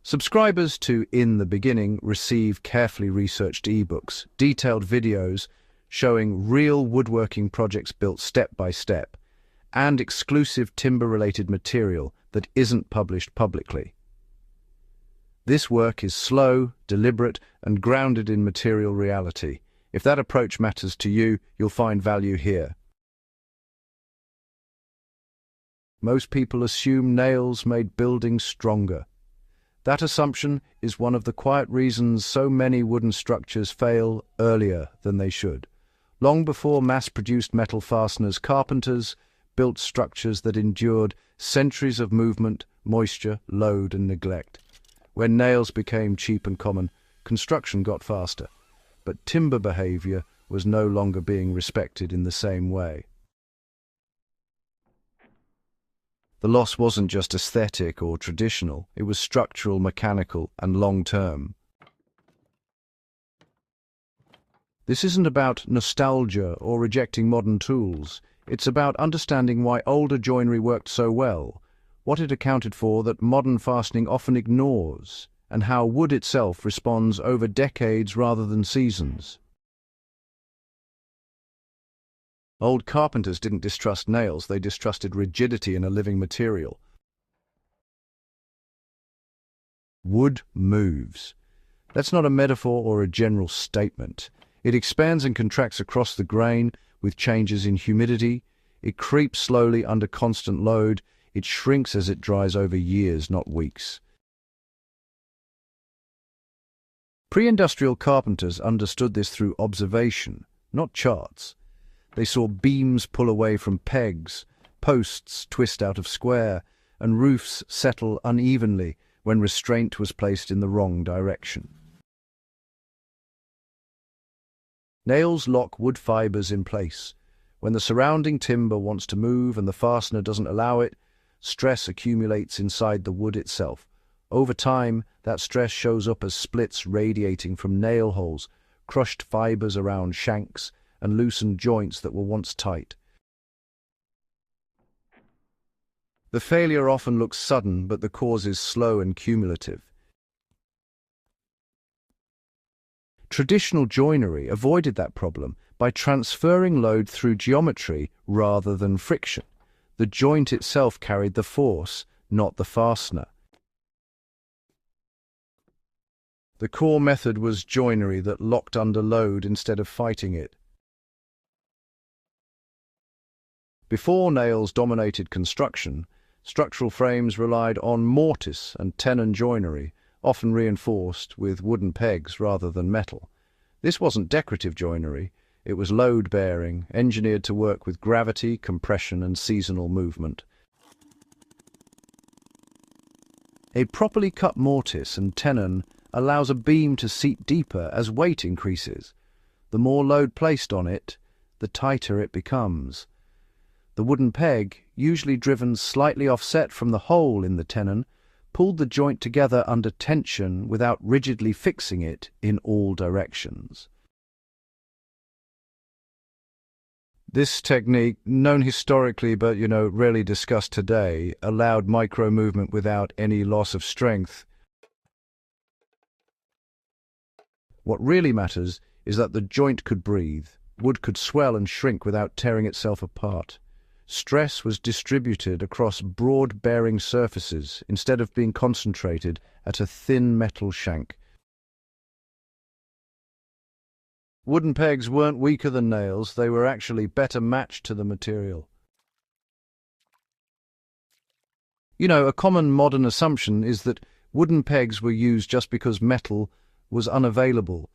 Subscribers to In the Beginning receive carefully researched ebooks, detailed videos showing real woodworking projects built step by step, and exclusive timber-related material that isn't published publicly. This work is slow, deliberate, and grounded in material reality. If that approach matters to you, you'll find value here. Most people assume nails made buildings stronger. That assumption is one of the quiet reasons so many wooden structures fail earlier than they should. Long before mass-produced metal fasteners, carpenters built structures that endured centuries of movement, moisture, load, and neglect. When nails became cheap and common, construction got faster, but timber behavior was no longer being respected in the same way. The loss wasn't just aesthetic or traditional, it was structural, mechanical, and long-term. This isn't about nostalgia or rejecting modern tools. It's about understanding why older joinery worked so well, what it accounted for that modern fastening often ignores, and how wood itself responds over decades rather than seasons. Old carpenters didn't distrust nails, they distrusted rigidity in a living material. Wood moves. That's not a metaphor or a general statement. It expands and contracts across the grain with changes in humidity. It creeps slowly under constant load. It shrinks as it dries over years, not weeks. Pre-industrial carpenters understood this through observation, not charts. They saw beams pull away from pegs, posts twist out of square, and roofs settle unevenly when restraint was placed in the wrong direction. Nails lock wood fibers in place. When the surrounding timber wants to move and the fastener doesn't allow it, stress accumulates inside the wood itself. Over time, that stress shows up as splits radiating from nail holes, crushed fibers around shanks, and loosened joints that were once tight. The failure often looks sudden, but the cause is slow and cumulative. Traditional joinery avoided that problem by transferring load through geometry rather than friction. The joint itself carried the force, not the fastener. The core method was joinery that locked under load instead of fighting it. Before nails dominated construction, structural frames relied on mortise and tenon joinery, often reinforced with wooden pegs rather than metal. This wasn't decorative joinery, it was load-bearing, engineered to work with gravity, compression, and seasonal movement. A properly cut mortise and tenon allows a beam to seat deeper as weight increases. The more load placed on it, the tighter it becomes. The wooden peg, usually driven slightly offset from the hole in the tenon, pulled the joint together under tension without rigidly fixing it in all directions. This technique, known historically but, rarely discussed today, allowed micro-movement without any loss of strength. What really matters is that the joint could breathe, wood could swell and shrink without tearing itself apart. Stress was distributed across broad bearing surfaces instead of being concentrated at a thin metal shank. Wooden pegs weren't weaker than nails, they were actually better matched to the material. A common modern assumption is that wooden pegs were used just because metal was unavailable.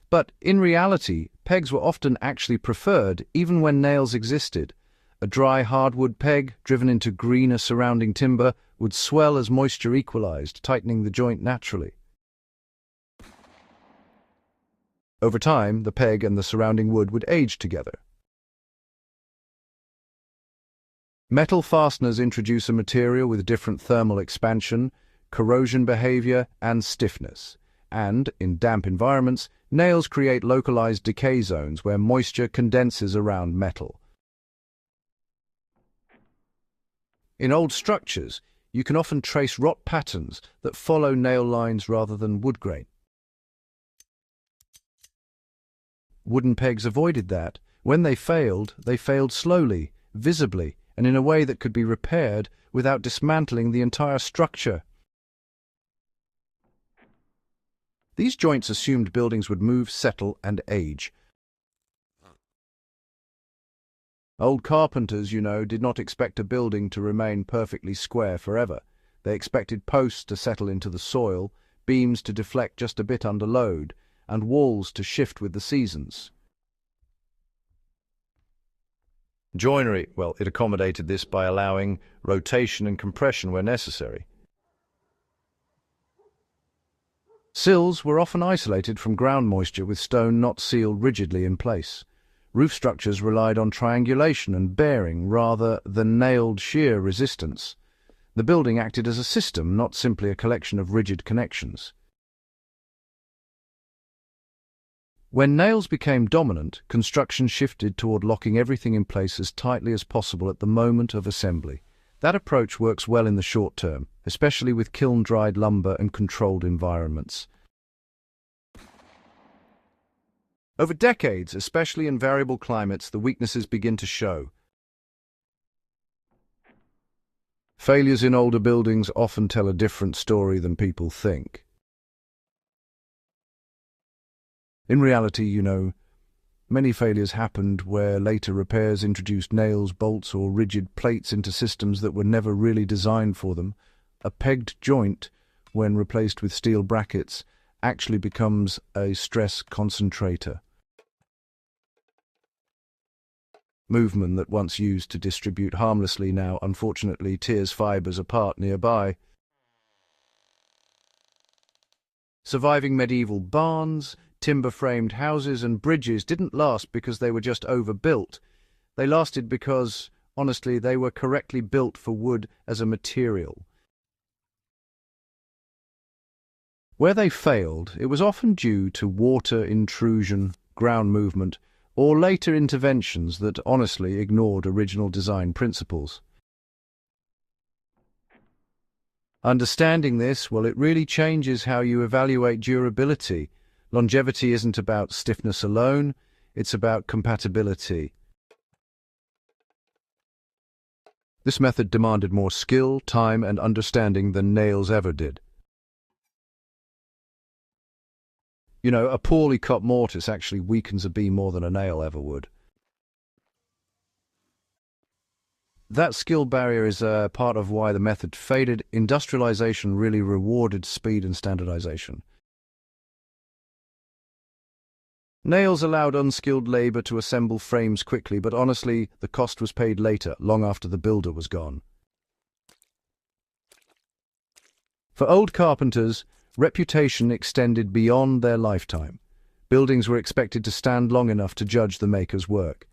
But in reality, pegs were often actually preferred even when nails existed. A dry hardwood peg, driven into greener surrounding timber, would swell as moisture equalized, tightening the joint naturally. Over time, the peg and the surrounding wood would age together. Metal fasteners introduce a material with different thermal expansion, corrosion behavior, and stiffness. And, in damp environments, nails create localized decay zones where moisture condenses around metal. In old structures, you can often trace rot patterns that follow nail lines rather than wood grain. Wooden pegs avoided that. When they failed slowly, visibly, and in a way that could be repaired without dismantling the entire structure. These joints assumed buildings would move, settle, and age. Old carpenters, did not expect a building to remain perfectly square forever. They expected posts to settle into the soil, beams to deflect just a bit under load, and walls to shift with the seasons. Joinery, it accommodated this by allowing rotation and compression where necessary. Sills were often isolated from ground moisture with stone not sealed rigidly in place. Roof structures relied on triangulation and bearing rather than nailed shear resistance. The building acted as a system, not simply a collection of rigid connections. When nails became dominant, construction shifted toward locking everything in place as tightly as possible at the moment of assembly. That approach works well in the short term, especially with kiln-dried lumber and controlled environments. Over decades, especially in variable climates, the weaknesses begin to show. Failures in older buildings often tell a different story than people think. In reality, many failures happened where later repairs introduced nails, bolts, or rigid plates into systems that were never really designed for them. A pegged joint, when replaced with steel brackets, actually becomes a stress concentrator. Movement that once used to distribute harmlessly now, unfortunately, tears fibers apart nearby. Surviving medieval barns, timber-framed houses and bridges didn't last because they were just overbuilt. They lasted because, honestly, they were correctly built for wood as a material. Where they failed, it was often due to water intrusion, ground movement, or later interventions that honestly ignored original design principles. Understanding this, it really changes how you evaluate durability. Longevity isn't about stiffness alone, it's about compatibility. This method demanded more skill, time, and understanding than nails ever did. A poorly cut mortise actually weakens a beam more than a nail ever would. That skill barrier is part of why the method faded. Industrialization really rewarded speed and standardization. Nails allowed unskilled labor to assemble frames quickly, but honestly, the cost was paid later, long after the builder was gone. For old carpenters, reputation extended beyond their lifetime. Buildings were expected to stand long enough to judge the maker's work.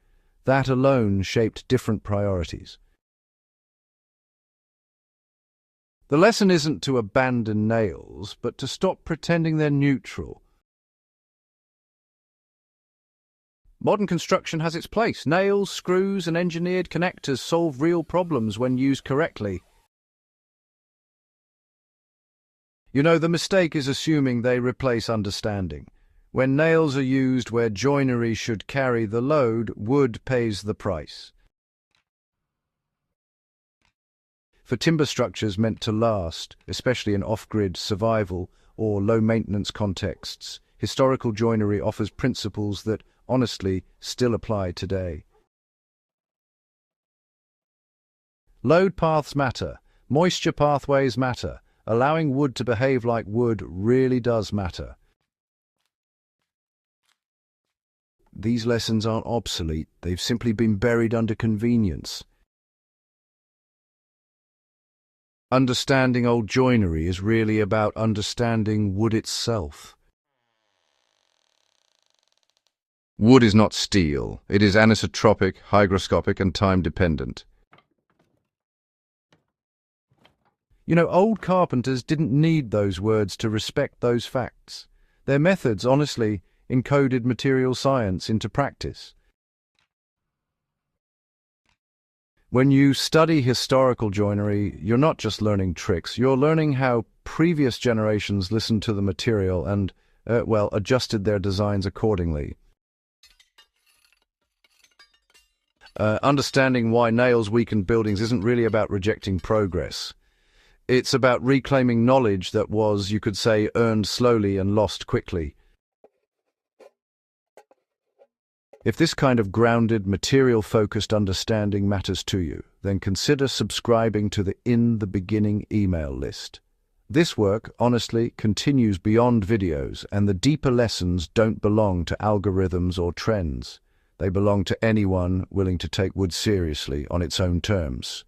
That alone shaped different priorities. The lesson isn't to abandon nails, but to stop pretending they're neutral. Modern construction has its place. Nails, screws, and engineered connectors solve real problems when used correctly. The mistake is assuming they replace understanding. When nails are used where joinery should carry the load, wood pays the price. For timber structures meant to last, especially in off-grid survival or low-maintenance contexts, historical joinery offers principles that, honestly, still apply today. Load paths matter. Moisture pathways matter. Allowing wood to behave like wood really does matter. These lessons aren't obsolete. They've simply been buried under convenience. Understanding old joinery is really about understanding wood itself. Wood is not steel. It is anisotropic, hygroscopic, and time-dependent. Old carpenters didn't need those words to respect those facts. Their methods, honestly, encoded material science into practice. When you study historical joinery, you're not just learning tricks, you're learning how previous generations listened to the material and, adjusted their designs accordingly. Understanding why nails weaken buildings isn't really about rejecting progress. It's about reclaiming knowledge that was, you could say, earned slowly and lost quickly. If this kind of grounded, material-focused understanding matters to you, then consider subscribing to the In the Beginning email list. This work, honestly, continues beyond videos, and the deeper lessons don't belong to algorithms or trends. They belong to anyone willing to take wood seriously on its own terms.